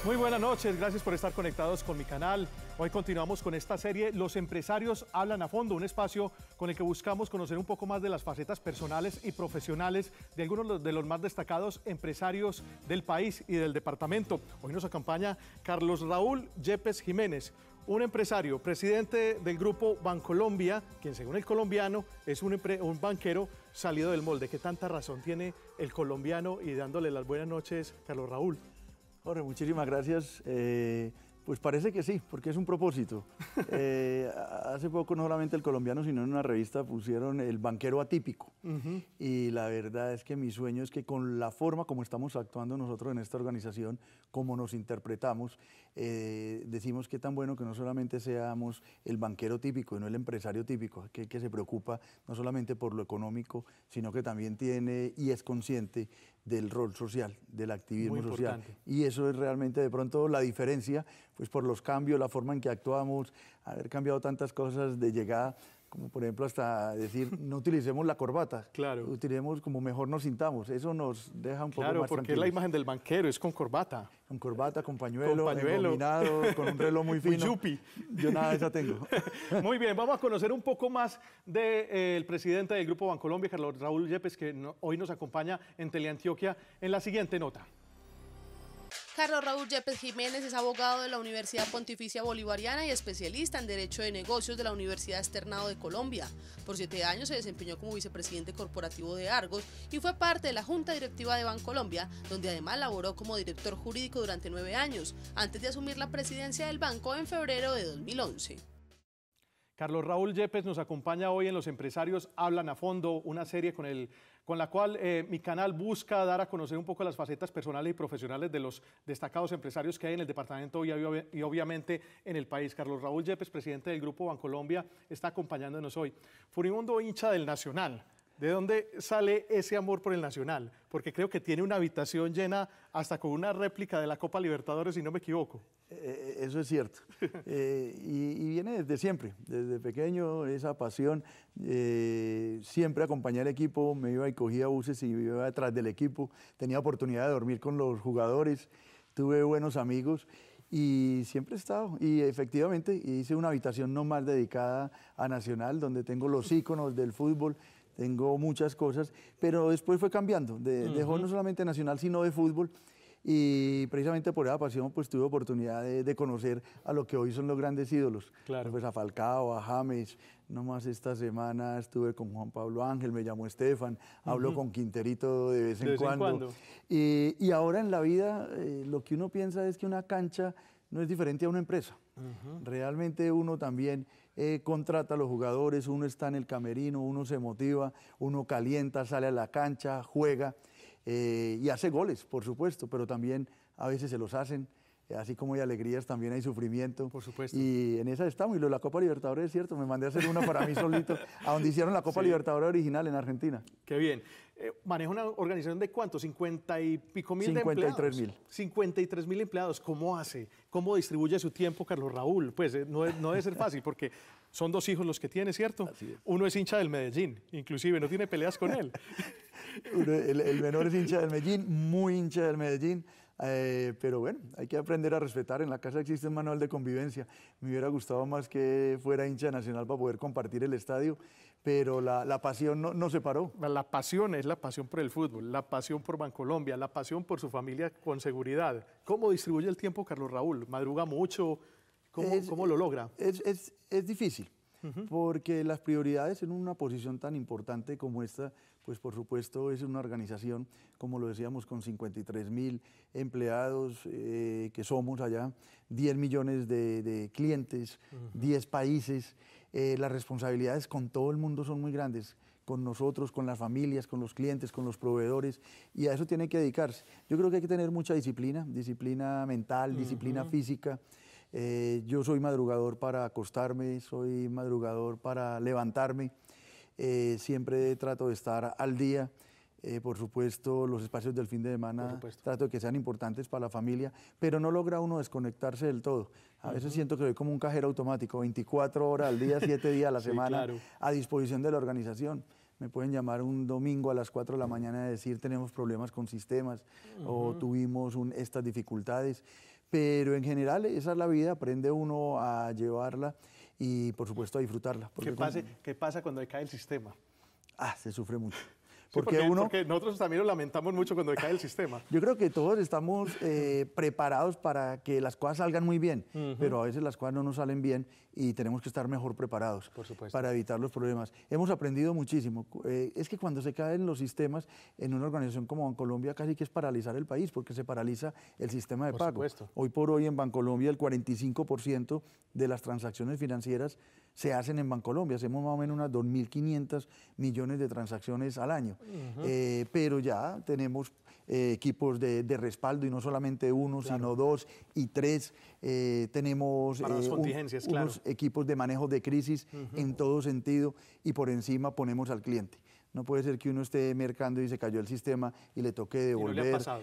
Muy buenas noches, gracias por estar conectados con mi canal. Hoy continuamos con esta serie Los empresarios hablan a fondo, un espacio con el que buscamos conocer un poco más de las facetas personales y profesionales de algunos de los más destacados empresarios del país y del departamento. Hoy nos acompaña Carlos Raúl Yepes Jiménez, un empresario, presidente del grupo Bancolombia, quien según el colombiano es un banquero salido del molde. ¿Qué tanta razón tiene el colombiano? Y dándole las buenas noches, Carlos Raúl. Jorge, muchísimas gracias. Pues parece que sí, porque es un propósito. Hace poco no solamente el colombiano, sino en una revista pusieron el banquero atípico. Y la verdad es que mi sueño es que con la forma como estamos actuando nosotros en esta organización, como nos interpretamos, decimos que tan bueno que no solamente seamos el banquero típico, no el empresario típico, que se preocupa no solamente por lo económico, sino que también tiene y es consciente del rol social, del activismo social. Y eso es realmente de pronto la diferencia, pues por los cambios, la forma en que actuamos, haber cambiado tantas cosas de llegada, como por ejemplo hasta decir, no utilicemos la corbata, utilicemos como mejor nos sintamos, eso nos deja un poco más tranquilos. Claro, porque la imagen del banquero es con corbata. Con corbata, con pañuelo, engominado, con un reloj muy fino. Muy yupi. Yo nada de eso tengo. Muy bien, vamos a conocer un poco más del presidente del Grupo Bancolombia, Carlos Raúl Yepes, que hoy nos acompaña en Teleantioquia en la siguiente nota. Carlos Raúl Yepes Jiménez es abogado de la Universidad Pontificia Bolivariana y especialista en Derecho de Negocios de la Universidad Externado de Colombia. Por 7 años se desempeñó como vicepresidente corporativo de Argos y fue parte de la Junta Directiva de Bancolombia, donde además laboró como director jurídico durante 9 años, antes de asumir la presidencia del banco en febrero de 2011. Carlos Raúl Yepes nos acompaña hoy en Los Empresarios Hablan a Fondo, una serie con la cual mi canal busca dar a conocer un poco las facetas personales y profesionales de los destacados empresarios que hay en el departamento y obviamente en el país. Carlos Raúl Yepes, presidente del Grupo Bancolombia, está acompañándonos hoy. Furibundo hincha del Nacional. ¿De dónde sale ese amor por el Nacional? Porque creo que tiene una habitación llena hasta con una réplica de la Copa Libertadores, si no me equivoco. Eso es cierto. Y viene desde siempre, desde pequeño, esa pasión. Siempre acompañé al equipo, me iba y cogía buses y me iba detrás del equipo. Tenía oportunidad de dormir con los jugadores, tuve buenos amigos. Y siempre he estado, y efectivamente hice una habitación no más dedicada a Nacional, donde tengo los íconos del fútbol, tengo muchas cosas, pero después fue cambiando, dejó no solamente Nacional, sino de fútbol, y precisamente por esa pasión pues tuve oportunidad de conocer a lo que hoy son los grandes ídolos, pues a Falcao, a James, nomás esta semana estuve con Juan Pablo Ángel, me llamó Estefan, hablo con Quinterito de vez en cuando. Y ahora en la vida lo que uno piensa es que una cancha no es diferente a una empresa. Realmente uno también contrata a los jugadores, uno está en el camerino, uno se motiva, uno calienta, sale a la cancha, juega y hace goles, por supuesto, pero también a veces se los hacen. Así como hay alegrías, también hay sufrimiento. Por supuesto. Y en esa estamos. Y lo de la Copa Libertadores es cierto, me mandé a hacer una para mí solito, a donde hicieron la Copa Libertadores original en Argentina. Qué bien. ¿Maneja una organización de cuántos? ¿50 y pico mil 53.000. 53.000 empleados. ¿Cómo hace? ¿Cómo distribuye su tiempo, Carlos Raúl? Pues no debe ser fácil, porque son 2 hijos los que tiene, ¿cierto? Así es. Uno es hincha del Medellín, inclusive, no tiene peleas con él. El menor es hincha del Medellín, muy hincha del Medellín. Pero bueno, hay que aprender a respetar. En la casa existe un manual de convivencia. Me hubiera gustado más que fuera hincha de Nacional para poder compartir el estadio, pero la pasión no se paró. La pasión es la pasión por el fútbol, la pasión por Bancolombia, la pasión por su familia con seguridad. ¿Cómo distribuye el tiempo, Carlos Raúl? ¿Madruga mucho? ¿Cómo lo logra? Es difícil. Porque las prioridades en una posición tan importante como esta, pues por supuesto es una organización, como lo decíamos, con 53.000 empleados que somos allá, 10 millones de clientes, 10 países, las responsabilidades con todo el mundo son muy grandes, con nosotros, con las familias, con los clientes, con los proveedores, y a eso tiene que dedicarse. Yo creo que hay que tener mucha disciplina mental, disciplina física. Yo soy madrugador para acostarme, soy madrugador para levantarme, siempre trato de estar al día. Por supuesto, los espacios del fin de semana trato de que sean importantes para la familia, pero no logra uno desconectarse del todo. A veces siento que soy como un cajero automático, 24 horas al día, 7 días a la semana, a disposición de la organización. Me pueden llamar un domingo a las 4 de la mañana y decir tenemos problemas con sistemas o tuvimos estas dificultades. pero en general esa es la vida, aprende uno a llevarla y por supuesto a disfrutarla. ¿Qué pasa cuando decae el sistema? Se sufre mucho. Sí, porque nosotros también lo lamentamos mucho cuando decae el sistema. Yo creo que todos estamos preparados para que las cosas salgan muy bien, pero a veces las cosas no nos salen bien y tenemos que estar mejor preparados para evitar los problemas. Hemos aprendido muchísimo. Es que cuando se caen los sistemas en una organización como Bancolombia casi que es paralizar el país porque se paraliza el sistema de pago. Hoy por hoy en Bancolombia el 45% de las transacciones financieras se hacen en Bancolombia. Hacemos más o menos unas 2.500 millones de transacciones al año. Pero ya tenemos equipos de respaldo y no solamente uno, sino 2 y 3. Tenemos unos equipos de manejo de crisis en todo sentido y por encima ponemos al cliente. No puede ser que uno esté mercando y se cayó el sistema y le toque devolver. ¿Y no le ha pasado?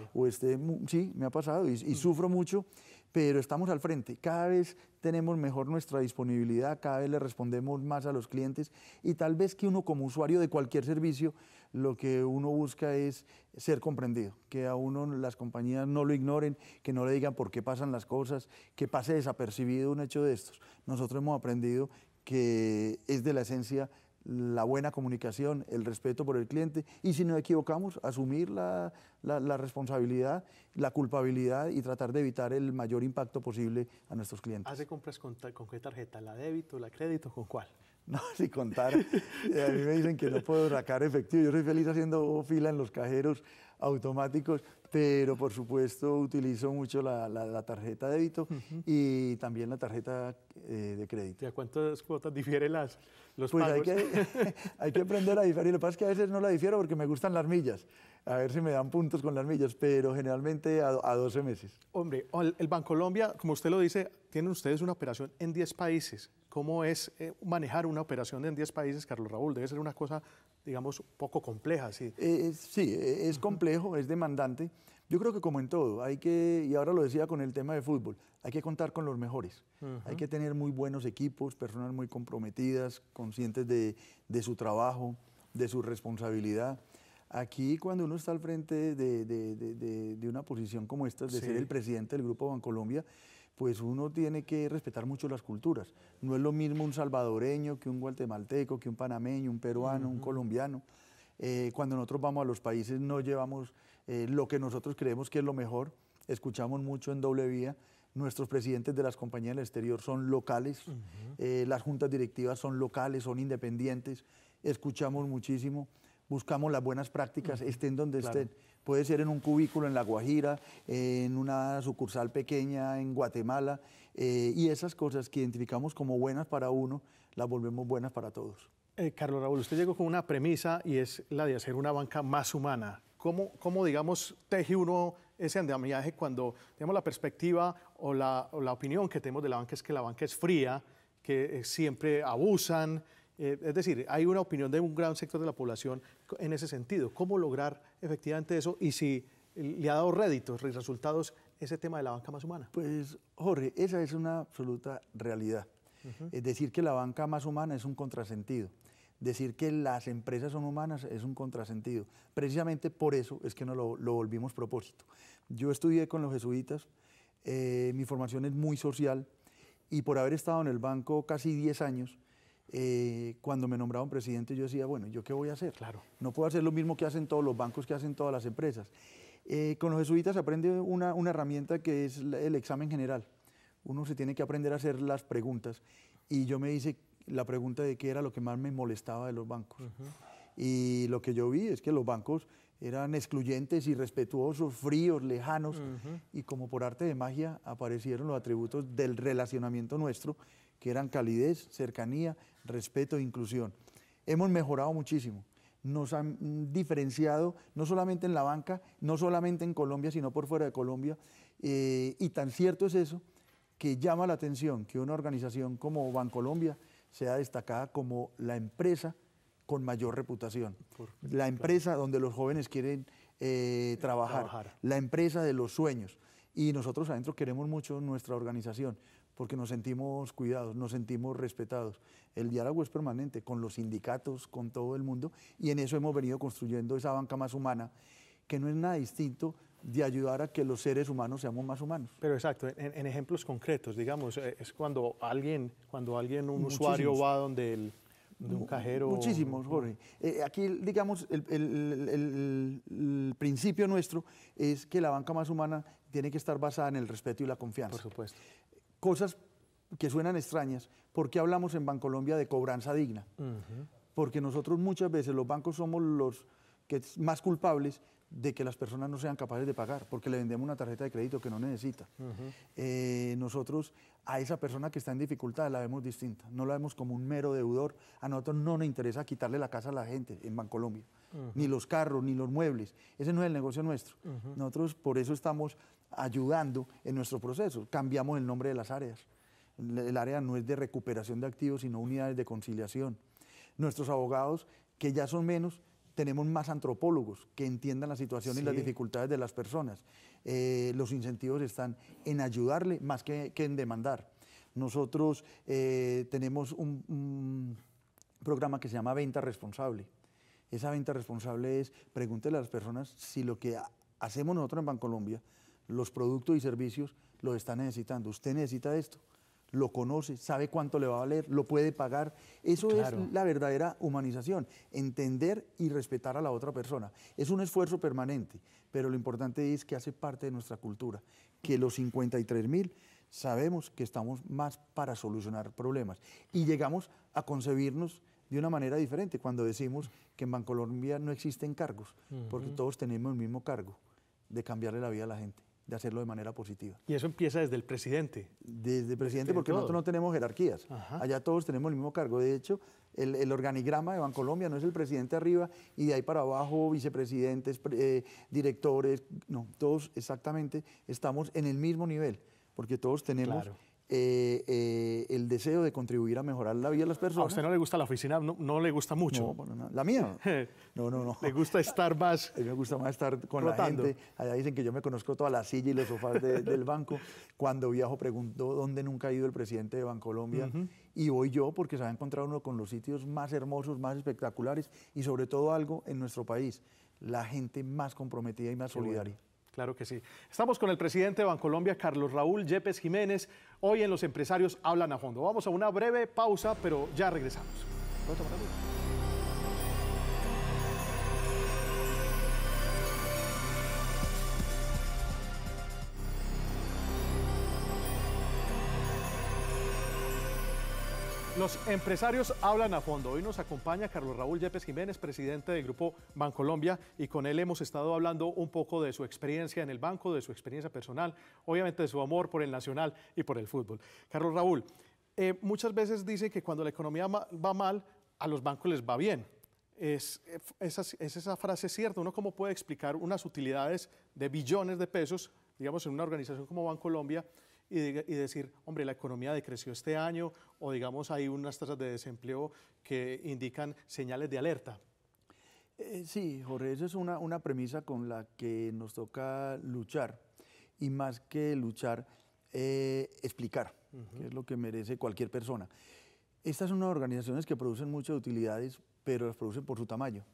Sí, me ha pasado y sufro mucho, pero estamos al frente. Cada vez tenemos mejor nuestra disponibilidad, cada vez le respondemos más a los clientes y tal vez que uno como usuario de cualquier servicio, lo que uno busca es ser comprendido, que a uno las compañías no lo ignoren, que no le digan por qué pasan las cosas, que pase desapercibido un hecho de estos. Nosotros hemos aprendido que es de la esencia la buena comunicación, el respeto por el cliente y si nos equivocamos, asumir la responsabilidad, la culpabilidad y tratar de evitar el mayor impacto posible a nuestros clientes. ¿Hace compras con qué tarjeta? ¿La débito, la crédito? ¿Con cuál? No, si contar, a mí me dicen que no puedo sacar efectivo, yo soy feliz haciendo fila en los cajeros automáticos, pero por supuesto utilizo mucho la tarjeta de débito y también la tarjeta de crédito. ¿Y a cuántas cuotas difieren los pues pagos? Hay que aprender a diferir. Lo que pasa es que a veces no la difiero porque me gustan las millas. A ver si me dan puntos con las millas, pero generalmente a 12 meses. Hombre, el Bancolombia, como usted lo dice, tienen ustedes una operación en 10 países. ¿Cómo es manejar una operación en 10 países, Carlos Raúl? Debe ser una cosa, digamos, un poco compleja, ¿sí? Sí, es complejo, es demandante. Yo creo que como en todo, y ahora lo decía con el tema de fútbol, hay que contar con los mejores. Hay que tener muy buenos equipos, personas muy comprometidas, conscientes de su trabajo, de su responsabilidad. Aquí, cuando uno está al frente de una posición como esta, de ser el presidente del Grupo Bancolombia, pues uno tiene que respetar mucho las culturas. No es lo mismo un salvadoreño que un guatemalteco, que un panameño, un peruano, un colombiano. Cuando nosotros vamos a los países no llevamos lo que nosotros creemos que es lo mejor. Escuchamos mucho en doble vía. Nuestros presidentes de las compañías del exterior son locales, las juntas directivas son locales, son independientes. Escuchamos muchísimo, buscamos las buenas prácticas, estén donde estén. Puede ser en un cubículo en La Guajira, en una sucursal pequeña en Guatemala, y esas cosas que identificamos como buenas para uno, las volvemos buenas para todos. Carlos Raúl, usted llegó con una premisa y es la de hacer una banca más humana. ¿Cómo digamos, teje uno ese andamiaje cuando tenemos la perspectiva o la opinión que tenemos de la banca es que la banca es fría, que siempre abusan? Es decir, hay una opinión de un gran sector de la población en ese sentido. ¿Cómo lograr efectivamente eso y si le ha dado réditos, resultados, ese tema de la banca más humana? Pues, Jorge, esa es una absoluta realidad. Es decir que la banca más humana es un contrasentido. Decir que las empresas son humanas es un contrasentido. Precisamente por eso es que nos lo volvimos propósito. Yo estudié con los jesuitas, mi formación es muy social y por haber estado en el banco casi 10 años, cuando me nombraron presidente yo decía, bueno, ¿yo qué voy a hacer? Claro. No puedo hacer lo mismo que hacen todos los bancos, que hacen todas las empresas. Con los jesuitas se aprende una herramienta que es el examen general. Uno se tiene que aprender a hacer las preguntas y yo me hice la pregunta de qué era lo que más me molestaba de los bancos. Y lo que yo vi es que los bancos eran excluyentes, irrespetuosos, fríos, lejanos, y como por arte de magia aparecieron los atributos del relacionamiento nuestro, que eran calidez, cercanía, respeto e inclusión. Hemos mejorado muchísimo. Nos han diferenciado, no solamente en la banca, no solamente en Colombia, sino por fuera de Colombia, y tan cierto es eso, que llama la atención que una organización como Bancolombia sea destacada como la empresa con mayor reputación, la empresa donde los jóvenes quieren trabajar, la empresa de los sueños. Y nosotros adentro queremos mucho nuestra organización porque nos sentimos cuidados, nos sentimos respetados. El diálogo es permanente con los sindicatos, con todo el mundo, y en eso hemos venido construyendo esa banca más humana, que no es nada distinto de ayudar a que los seres humanos seamos más humanos. Pero exacto, en ejemplos concretos, digamos, es cuando un Muchísimos. usuario va donde un cajero. Muchísimos, Jorge. Aquí, digamos, el principio nuestro es que la banca más humana tiene que estar basada en el respeto y la confianza. Por supuesto. Cosas que suenan extrañas. ¿Por qué hablamos en Bancolombia de cobranza digna? Porque nosotros muchas veces los bancos somos los que más culpables de que las personas no sean capaces de pagar, porque le vendemos una tarjeta de crédito que no necesita. Nosotros a esa persona que está en dificultad la vemos distinta, no la vemos como un mero deudor. A nosotros no nos interesa quitarle la casa a la gente en Bancolombia, ni los carros, ni los muebles. Ese no es el negocio nuestro. Nosotros por eso estamos ayudando en nuestro proceso. Cambiamos el nombre de las áreas. El área no es de recuperación de activos, sino unidades de conciliación. Nuestros abogados, que ya son menos, tenemos más antropólogos que entiendan la situación y las dificultades de las personas. Los incentivos están en ayudarle más que en demandar. Nosotros tenemos un programa que se llama Venta Responsable. Esa venta responsable es, pregúntele a las personas si lo que hacemos nosotros en Bancolombia, los productos y servicios, los está necesitando. ¿Usted necesita esto? Lo conoce, sabe cuánto le va a valer, lo puede pagar. Eso es la verdadera humanización, entender y respetar a la otra persona. Es un esfuerzo permanente, pero lo importante es que hace parte de nuestra cultura, que los 53.000 sabemos que estamos más para solucionar problemas y llegamos a concebirnos de una manera diferente cuando decimos que en Bancolombia no existen cargos, porque todos tenemos el mismo cargo de cambiarle la vida a la gente, de hacerlo de manera positiva. Y eso empieza desde el presidente. Desde el presidente, porque nosotros no tenemos jerarquías. Allá todos tenemos el mismo cargo. De hecho, el organigrama de Bancolombia no es el presidente arriba y de ahí para abajo, vicepresidentes, directores, no, todos exactamente estamos en el mismo nivel, porque todos tenemos el deseo de contribuir a mejorar la vida de las personas. ¿A usted no le gusta la oficina? No le gusta mucho. No, bueno, no. ¿La mía? No. ¿Le gusta estar más? A mí me gusta más estar con rotando. La gente. Allá dicen que yo me conozco toda la silla y los sofás del banco. Cuando viajo pregunto dónde nunca ha ido el presidente de Bancolombia y voy yo porque se va a encontrar uno con los sitios más hermosos, más espectaculares y sobre todo algo en nuestro país, la gente más comprometida y más solidaria. Bueno. Claro que sí. Estamos con el presidente de Bancolombia, Carlos Raúl Yepes Jiménez. Hoy en Los Empresarios Hablan a Fondo. Vamos a una breve pausa, pero ya regresamos. Los Empresarios Hablan a Fondo. Hoy nos acompaña Carlos Raúl Yepes Jiménez, presidente del Grupo Bancolombia, y con él hemos estado hablando un poco de su experiencia en el banco, de su experiencia personal, obviamente de su amor por el nacional y por el fútbol. Carlos Raúl, muchas veces dicen que cuando la economía va mal, a los bancos les va bien. ¿Es esa frase cierta? ¿Uno cómo puede explicar unas utilidades de billones de pesos, digamos, en una organización como Bancolombia, y decir, hombre, la economía decreció este año, o digamos hay unas tasas de desempleo que indican señales de alerta? Sí, Jorge, esa es una premisa con la que nos toca luchar, y más que luchar, explicar, que es lo que merece cualquier persona. Estas son unas organizaciones que producen muchas utilidades, pero las producen por su tamaño.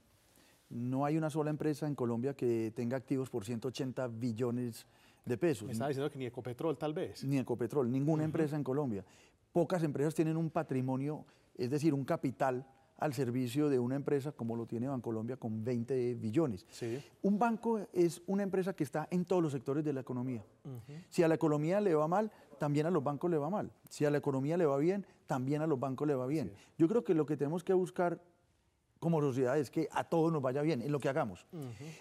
No hay una sola empresa en Colombia que tenga activos por 180 billones de pesos. Me estaba diciendo que ni Ecopetrol, tal vez. Ni Ecopetrol, ninguna empresa en Colombia. Pocas empresas tienen un patrimonio, es decir, un capital al servicio de una empresa como lo tiene Bancolombia con 20 billones. Sí. Un banco es una empresa que está en todos los sectores de la economía. Si a la economía le va mal, también a los bancos le va mal. Si a la economía le va bien, también a los bancos le va bien. Sí. Yo creo que lo que tenemos que buscar como sociedad es que a todos nos vaya bien en lo que hagamos.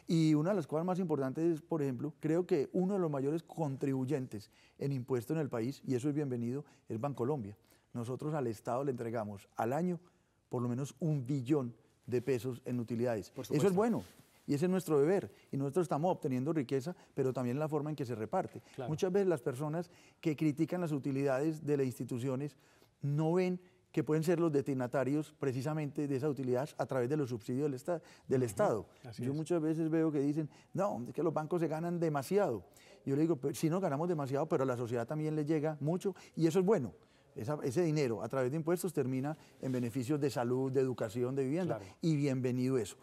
Y una de las cosas más importantes es, por ejemplo, creo que uno de los mayores contribuyentes en impuestos en el país, y eso es bienvenido, es Bancolombia. Nosotros al Estado le entregamos al año por lo menos 1 billón de pesos en utilidades. Eso es bueno. Y ese es nuestro deber. Y nosotros estamos obteniendo riqueza, pero también la forma en que se reparte. Claro. Muchas veces las personas que critican las utilidades de las instituciones no ven que pueden ser los destinatarios precisamente de esas utilidades a través de los subsidios del Estado. Yo muchas veces veo que dicen, no, es que los bancos se ganan demasiado. Yo le digo, pues, sí nos ganamos demasiado, pero a la sociedad también le llega mucho y eso es bueno. Ese dinero a través de impuestos termina en beneficios de salud, de educación, de vivienda, y bienvenido eso.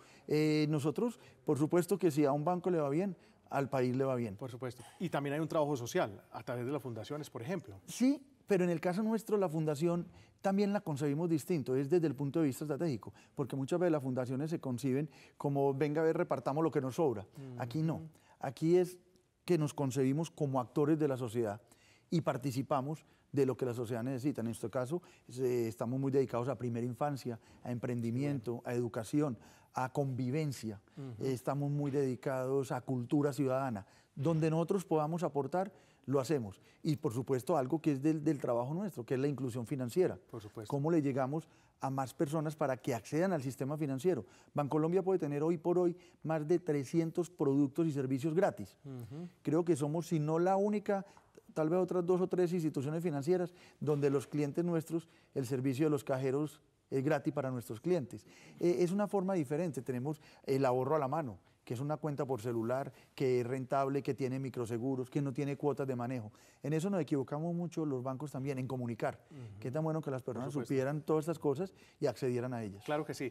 Nosotros, por supuesto que si a un banco le va bien, al país le va bien. Por supuesto. Y también hay un trabajo social a través de las fundaciones, por ejemplo. Sí, pero en el caso nuestro la fundación también la concebimos distinto, es desde el punto de vista estratégico, porque muchas veces las fundaciones se conciben como, venga a ver, repartamos lo que nos sobra. Aquí no, aquí es que nos concebimos como actores de la sociedad y participamos de lo que la sociedad necesita. En este caso, estamos muy dedicados a primera infancia, a emprendimiento, a educación, a convivencia. Estamos muy dedicados a cultura ciudadana. Donde nosotros podamos aportar, lo hacemos. Y por supuesto algo que es del trabajo nuestro, que es la inclusión financiera. Por supuesto. ¿Cómo le llegamos a más personas para que accedan al sistema financiero? Bancolombia puede tener hoy por hoy más de 300 productos y servicios gratis. Creo que somos, si no la única, tal vez otras 2 o 3 instituciones financieras donde los clientes nuestros, el servicio de los cajeros es gratis para nuestros clientes. Es una forma diferente, tenemos el ahorro a la mano, que es una cuenta por celular, que es rentable, que tiene microseguros, que no tiene cuotas de manejo. En eso nos equivocamos mucho los bancos también, en comunicar. Qué tan bueno que las personas supieran todas estas cosas y accedieran a ellas. Claro que sí.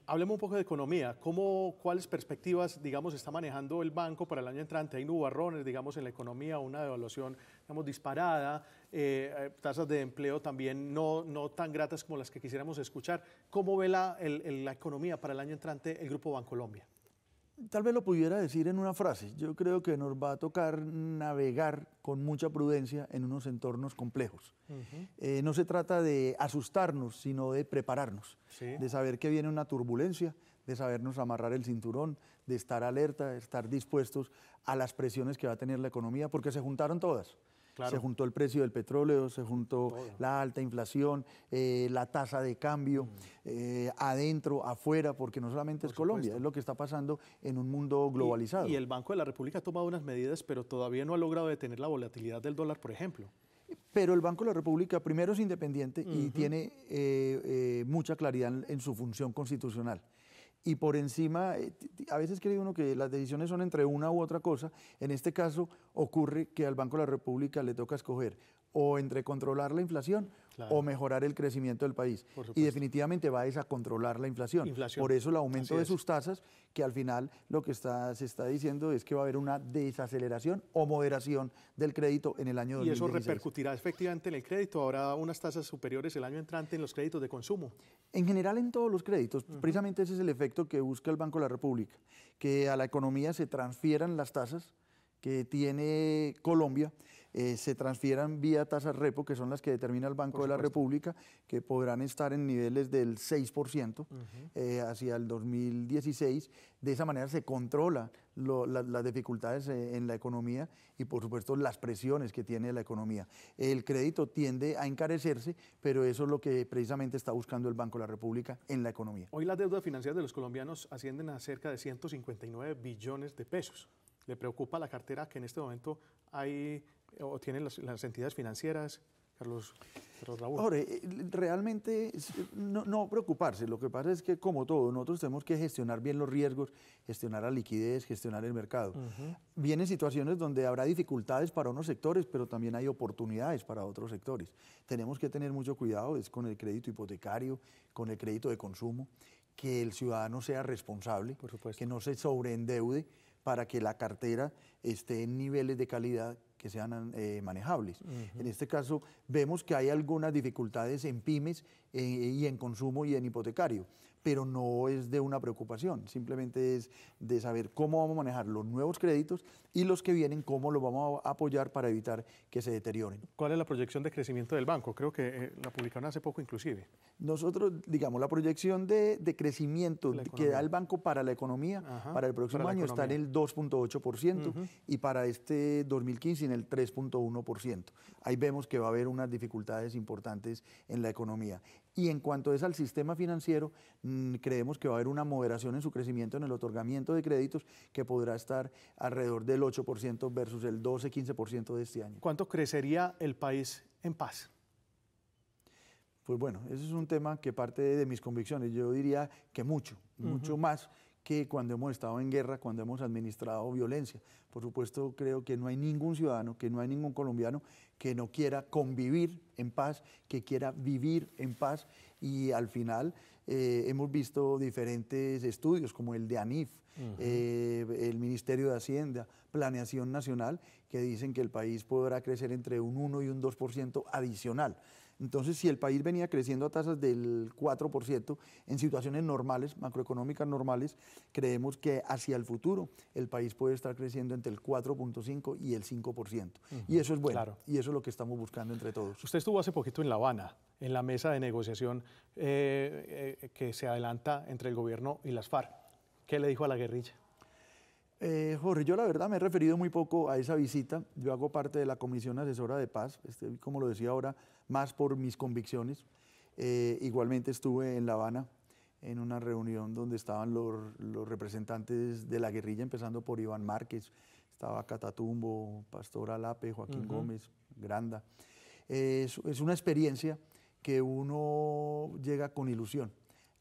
Hablemos un poco de economía. ¿Cuáles perspectivas, digamos, está manejando el banco para el año entrante? Hay nubarrones, digamos, en la economía, una devaluación, digamos, disparada, tasas de empleo también no tan gratas como las que quisiéramos escuchar. ¿Cómo ve la economía para el año entrante el Grupo Bancolombia? Tal vez lo pudiera decir en una frase. Yo creo que nos va a tocar navegar con mucha prudencia en unos entornos complejos. No se trata de asustarnos, sino de prepararnos, de saber que viene una turbulencia, de sabernos amarrar el cinturón, de estar alerta, de estar dispuestos a las presiones que va a tener la economía, porque se juntaron todas. Claro. Se juntó el precio del petróleo, se juntó la alta inflación, la tasa de cambio, adentro, afuera, porque no solamente es Colombia, es lo que está pasando en un mundo globalizado. Y el Banco de la República ha tomado unas medidas, pero todavía no ha logrado detener la volatilidad del dólar, por ejemplo. Pero el Banco de la República primero es independiente y tiene mucha claridad en su función constitucional. Y por encima, a veces cree uno que las decisiones son entre una u otra cosa. En este caso ocurre que al Banco de la República le toca escoger o entre controlar la inflación o mejorar el crecimiento del país. Y definitivamente va a controlar la inflación. Por eso el aumento de sus tasas, que al final lo que se está diciendo es que va a haber una desaceleración o moderación del crédito en el año 2016. ¿Y eso repercutirá efectivamente en el crédito? ¿Habrá unas tasas superiores el año entrante en los créditos de consumo? En general en todos los créditos. Precisamente ese es el efecto que busca el Banco de la República, que a la economía se transfieran las tasas que tiene Colombia, se transfieran vía tasas repo, que son las que determina el Banco de la República, que podrán estar en niveles del 6% hacia el 2016. De esa manera se controla las dificultades en la economía y, por supuesto, las presiones que tiene la economía. El crédito tiende a encarecerse, pero eso es lo que precisamente está buscando el Banco de la República en la economía. Hoy las deudas financieras de los colombianos ascienden a cerca de 159 billones de pesos. ¿Le preocupa la cartera que en este momento hay o tienen las entidades financieras, Carlos Raúl? Ahora, realmente no preocuparse. Lo que pasa es que, como todo, nosotros tenemos que gestionar bien los riesgos, gestionar la liquidez, gestionar el mercado. Vienen situaciones donde habrá dificultades para unos sectores, pero también hay oportunidades para otros sectores. Tenemos que tener mucho cuidado con el crédito hipotecario, con el crédito de consumo, que el ciudadano sea responsable, que no se sobreendeude, para que la cartera esté en niveles de calidad que sean manejables. En este caso, vemos que hay algunas dificultades en pymes y en consumo y en hipotecario, pero no es de una preocupación, simplemente es de saber cómo vamos a manejar los nuevos créditos y los que vienen, cómo los vamos a apoyar para evitar que se deterioren. ¿Cuál es la proyección de crecimiento del banco? Creo que la publicaron hace poco inclusive. Nosotros, digamos, la proyección de crecimiento que da el banco para la economía, para el próximo año está en el 2.8% y para este 2015 en el 3.1%. Ahí vemos que va a haber unas dificultades importantes en la economía. Y en cuanto es al sistema financiero, creemos que va a haber una moderación en su crecimiento en el otorgamiento de créditos que podrá estar alrededor del 8% versus el 12-15% de este año. ¿Cuánto crecería el país en paz? Pues bueno, ese es un tema que parte de mis convicciones. Yo diría que mucho más que cuando hemos estado en guerra, cuando hemos administrado violencia. Por supuesto, creo que no hay ningún ciudadano, que no hay ningún colombiano que no quiera convivir en paz, que quiera vivir en paz y al final hemos visto diferentes estudios como el de ANIF, el Ministerio de Hacienda, Planeación Nacional, que dicen que el país podrá crecer entre un 1 y un 2% adicional. Entonces, si el país venía creciendo a tasas del 4%, en situaciones normales, macroeconómicas normales, creemos que hacia el futuro el país puede estar creciendo entre el 4.5 y el 5%. Y eso es bueno, claro. Y eso es lo que estamos buscando entre todos. Usted estuvo hace poquito en La Habana, en la mesa de negociación que se adelanta entre el gobierno y las FARC. ¿Qué le dijo a la guerrilla? Jorge, yo la verdad me he referido muy poco a esa visita. Yo hago parte de la Comisión Asesora de Paz, como lo decía ahora, más por mis convicciones. Igualmente estuve en La Habana en una reunión donde estaban los representantes de la guerrilla, empezando por Iván Márquez, estaba Catatumbo, Pastor Alape, Joaquín Gómez, Granda. Es una experiencia que uno llega con ilusión,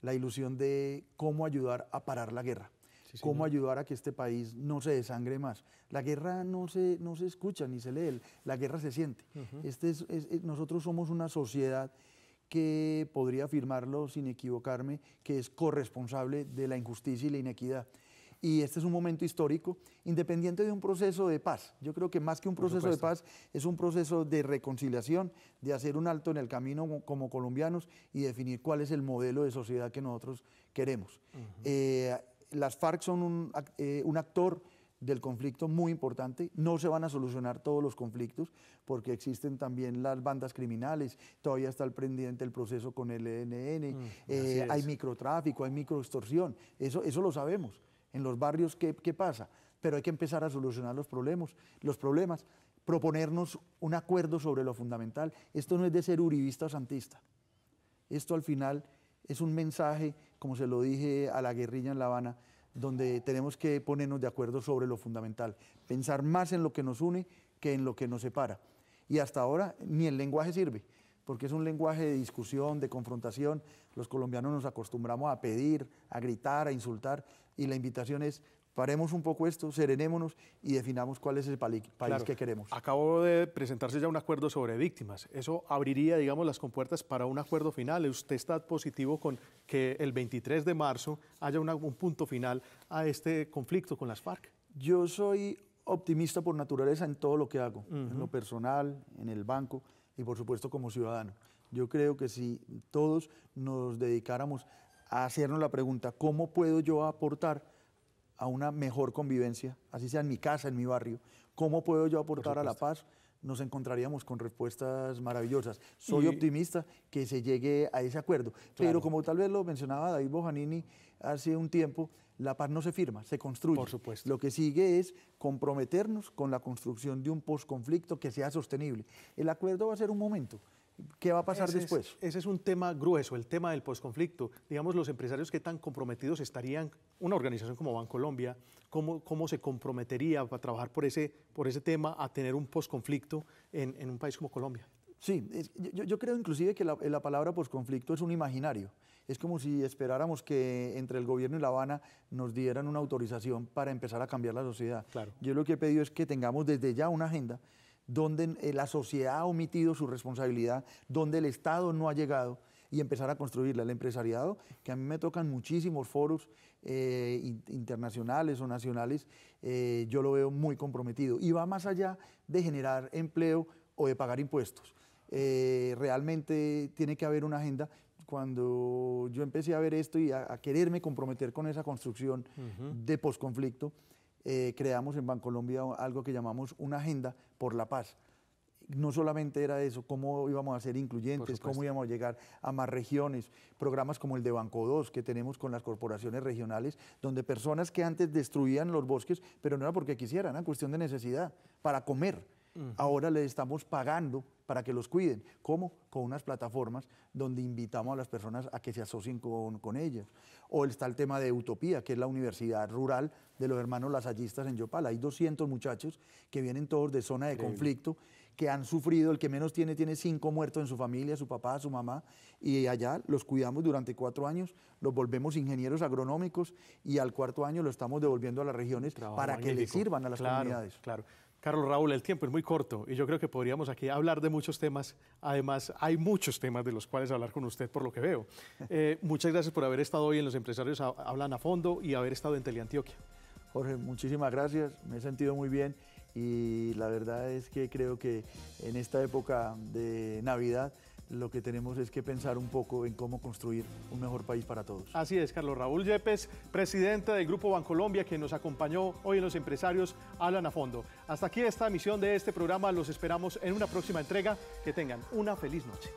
la ilusión de cómo ayudar a parar la guerra. Sí, cómo ayudar a que este país no se desangre más. La guerra no se escucha ni se lee, la guerra se siente. Nosotros somos una sociedad que podría afirmarlo sin equivocarme, que es corresponsable de la injusticia y la inequidad. Y este es un momento histórico, independiente de un proceso de paz. Yo creo que más que un proceso de paz, es un proceso de reconciliación, de hacer un alto en el camino como colombianos y definir cuál es el modelo de sociedad que nosotros queremos. Las FARC son un actor del conflicto muy importante. No se van a solucionar todos los conflictos porque existen también las bandas criminales, todavía está pendiente el proceso con el ELN, hay microtráfico, hay microextorsión, eso lo sabemos. En los barrios, ¿qué pasa? Pero hay que empezar a solucionar los problemas, proponernos un acuerdo sobre lo fundamental. Esto no es de ser uribista o santista. Esto al final es un mensaje, como se lo dije a la guerrilla en La Habana, donde tenemos que ponernos de acuerdo sobre lo fundamental, pensar más en lo que nos une que en lo que nos separa. Y hasta ahora ni el lenguaje sirve, porque es un lenguaje de discusión, de confrontación. Los colombianos nos acostumbramos a pedir, a gritar, a insultar, y la invitación es: paremos un poco esto, serenémonos y definamos cuál es el país que queremos. Acabó de presentarse ya un acuerdo sobre víctimas. ¿Eso abriría, digamos, las compuertas para un acuerdo final? ¿Usted está positivo con que el 23 de marzo haya un punto final a este conflicto con las FARC? Yo soy optimista por naturaleza en todo lo que hago, en lo personal, en el banco y por supuesto como ciudadano. Yo creo que si todos nos dedicáramos a hacernos la pregunta, ¿cómo puedo yo aportar a una mejor convivencia, así sea en mi casa, en mi barrio? ¿Cómo puedo yo aportar a la paz? Nos encontraríamos con respuestas maravillosas. Soy optimista que se llegue a ese acuerdo. Claro. Pero como tal vez lo mencionaba David Bojanini hace un tiempo, la paz no se firma, se construye. Por supuesto. Lo que sigue es comprometernos con la construcción de un posconflicto que sea sostenible. El acuerdo va a ser un momento. ¿Qué va a pasar después? Ese es un tema grueso, el tema del posconflicto. Digamos, los empresarios que tan comprometidos estarían, una organización como Bancolombia, ¿cómo se comprometería para trabajar por ese tema a tener un posconflicto en un país como Colombia? Sí, yo creo inclusive que la palabra posconflicto es un imaginario. Es como si esperáramos que entre el gobierno y La Habana nos dieran una autorización para empezar a cambiar la sociedad. Claro. Yo lo que he pedido es que tengamos desde ya una agenda donde la sociedad ha omitido su responsabilidad, donde el Estado no ha llegado, y empezar a construirla. El empresariado, que a mí me tocan muchísimos foros internacionales o nacionales, yo lo veo muy comprometido y va más allá de generar empleo o de pagar impuestos. Realmente tiene que haber una agenda. Cuando yo empecé a ver esto y a quererme comprometer con esa construcción de posconflicto, creamos en Bancolombia algo que llamamos una agenda por la paz. No solamente era eso, cómo íbamos a ser incluyentes, cómo íbamos a llegar a más regiones, programas como el de Banco 2 que tenemos con las corporaciones regionales, donde personas que antes destruían los bosques, pero no era porque quisieran, era cuestión de necesidad, para comer. Ahora les estamos pagando para que los cuiden. ¿Cómo? Con unas plataformas donde invitamos a las personas a que se asocien con ellas. O está el tema de Utopía, que es la universidad rural de los hermanos lasallistas en Yopal. Hay 200 muchachos que vienen todos de zona de conflicto, que han sufrido, el que menos tiene 5 muertos en su familia, su papá, su mamá, y allá los cuidamos durante 4 años, los volvemos ingenieros agronómicos y al 4.º año los estamos devolviendo a las regiones para que les sirvan a las comunidades. Claro. Carlos Raúl, el tiempo es muy corto y yo creo que podríamos aquí hablar de muchos temas. Además, hay muchos temas de los cuales hablar con usted por lo que veo. Muchas gracias por haber estado hoy en Los Empresarios Hablan a Fondo y haber estado en Teleantioquia. Jorge, muchísimas gracias, me he sentido muy bien y la verdad es que creo que en esta época de Navidad lo que tenemos es que pensar un poco en cómo construir un mejor país para todos. Así es, Carlos Raúl Yepes, presidente del Grupo Bancolombia, que nos acompañó hoy en Los Empresarios Hablan a Fondo. Hasta aquí esta emisión de este programa, los esperamos en una próxima entrega. Que tengan una feliz noche.